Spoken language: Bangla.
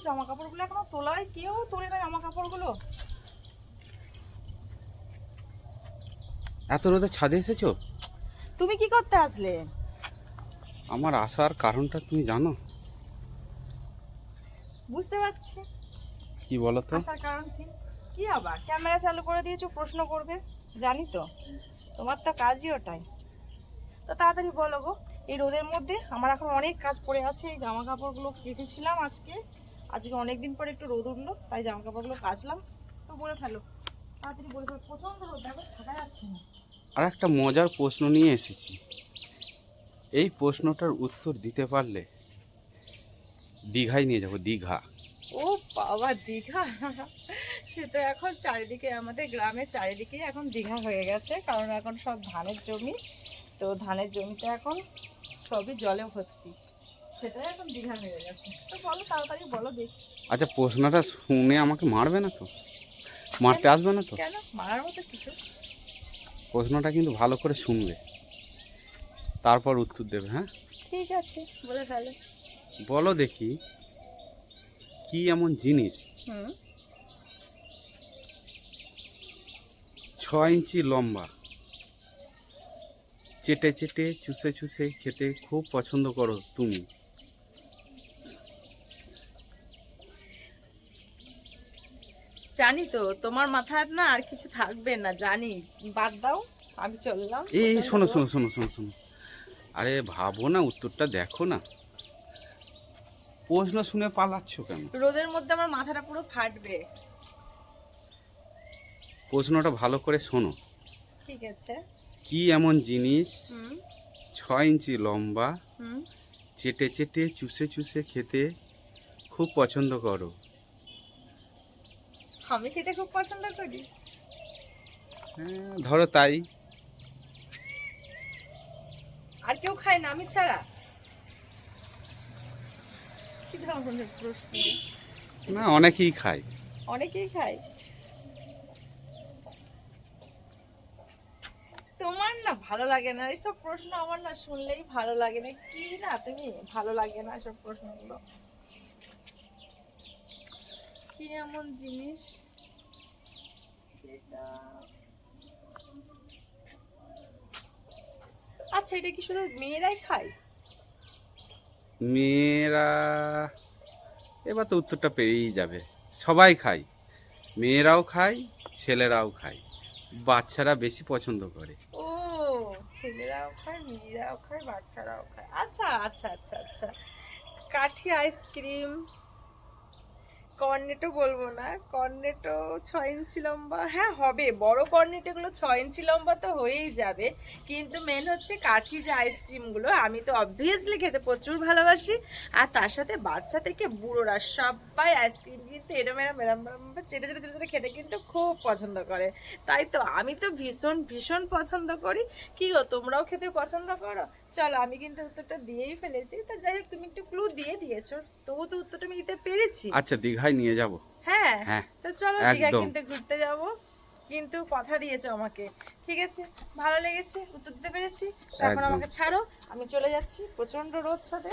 জামা কাপড়গুলো এখনো তোলায়, কেউ তোলে না জামা কাপড়গুলো। এত রোদে ছাদে এসেছো? তুমি কি করতে আসলে? আমার আসার কারণটা তুমি জানো? বুঝতে পারছি কি বলো তো? আসার কারণ কি। কি আবার ক্যামেরা চালু করে দিয়েছো, প্রশ্ন করবে? জানি তো, তোমার তো কাজই ওটাই। তো তাড়াতাড়ি বলো গো। এই রোদের মধ্যে আমার এখন অনেক কাজ পড়ে আছে। এই জামা কাপড়গুলো কেচেছিলাম আজকে, অনেক দিন পরে একটু রোদ উঠলো, তাই জামা কাপড়গুলো কাচলাম। তো বলে ফেলো, তাড়াতাড়ি বলে ফেলো। প্রচন্ড রোদ, দেখো থাকা যাচ্ছে না। আর একটা মজার প্রশ্ন নিয়ে এসেছি। এই প্রশ্নটার উত্তর দিতে পারলে দীঘায় নিয়ে যাবো, দীঘা। ও বাবা, দীঘা! সে তো এখন চারিদিকে, আমাদের গ্রামের চারিদিকেই এখন দীঘা হয়ে গেছে, কারণ এখন সব ধানের জমি। তো ধানের জমিতে এখন সবই জলে ভর্তি, সেটাই এখন দীঘা হয়ে গেছে। তো বলো, তাড়াতাড়ি বলো দেখি। আচ্ছা, প্রশ্নটা শুনে আমাকে মারবে না তো? মারতে আসবে না তো? কেন মারার মতো কিছু? প্রশ্নটা কিন্তু ভালো করে শুনবে, তারপর উত্তর দেবে। হ্যাঁ, ঠিক আছে, বলে ফেলো। বলো দেখি, কি এমন জিনিস হুম 6 ইঞ্চি লম্বা, চেটে চেটে চুষে চুষে খেতে খুব পছন্দ করো তুমি? জানি তো, তোমার মাথায় না আর কিছু থাকবে না, জানি। বাদ দাও, আমি চললাম। এই কোথায় শোনো যাবো? শোনো শোনো শোনো শোনো, আরে ভাবো না, উত্তরটা দেখো না। প্রশ্ন শুনে পালাচ্ছ কেন? রোদের মধ্যে আমার মাথাটা পুরো ফাটবে। প্রশ্নটা ভালো করে শোনো। ঠিক আছে। কি এমন জিনিস হুম 6 ইঞ্চি লম্বা, হুম চেটে চেটে চুষে চুষে খেতে খুব পছন্দ করো? আমি খেতে খুব পছন্দ করি। হ্যাঁ, ধরো তাই। আর কেউ খায় না আমি ছাড়া? কি ধরনের প্রশ্ন! না, অনেকেই খায়। অনেকেই খায়। তোমার না ভালো লাগে না এইসব প্রশ্ন, আমার না শুনলেই ভালো লাগে না। কি না তুমি, ভালো লাগে না এসব প্রশ্নগুলো। কি এমন জিনিস যেটা, আচ্ছা এটা কি শুধু মেয়েরাই খায়? মেয়েরা, এবার তো উত্তরটা পেয়েই যাবে। সবাই খায়, মেয়েরাও খায়, ছেলেরাও খায়, বাচ্চারা বেশি পছন্দ করে। ও, ছেলেরাও খায়, মেয়েরাও খায়, বাচ্চারাও খায়। আচ্ছা আচ্ছা আচ্ছা আচ্ছা, কাঠি আইসক্রিম। কর্নেটো বলবো না, কর্নেটো 6 ইঞ্চি লম্বা, হ্যাঁ হবে, বড় কর্নেটো গুলো 6 ইঞ্চি লম্বা তো হয়েই যাবে। কিন্তু মেন হচ্ছে কাঠি যে আইসক্রিমগুলো, আমি তো অবভিয়াসলি খেতে প্রচুর ভালোবাসি। আর তার সাথে বাচ্চা থেকে বুড়োরা সবাই আইসক্রিম কিন্তু এরম এরম এরম এরম চেটে চেটে চেটে চেটে খেতে কিন্তু খুব পছন্দ করে। তাই তো আমি তো ভীষণ ভীষণ পছন্দ করি। কি গো, তোমরাও খেতে পছন্দ করো? চলো, আমি কিন্তু উত্তরটা দিয়েই ফেলেছি। তো যাই হোক, তুমি একটু ক্লু দিয়ে দিয়েছো, তবু তো উত্তরটা আমি দিতে পেরেছি। আচ্ছা, দীঘায় নিয়ে যাব। হ্যাঁ, হ্যাঁ, তো চলো দীঘা একদম। কিন্তু ঘুরতে যাব। কিন্তু কথা দিয়েছো আমাকে। ঠিক আছে, ভালো লেগেছে, উত্তর দিতে পেরেছি। তো এখন একদম। আমাকে ছাড়ো, আমি চলে যাচ্ছি, প্রচন্ড রোদ সাথে।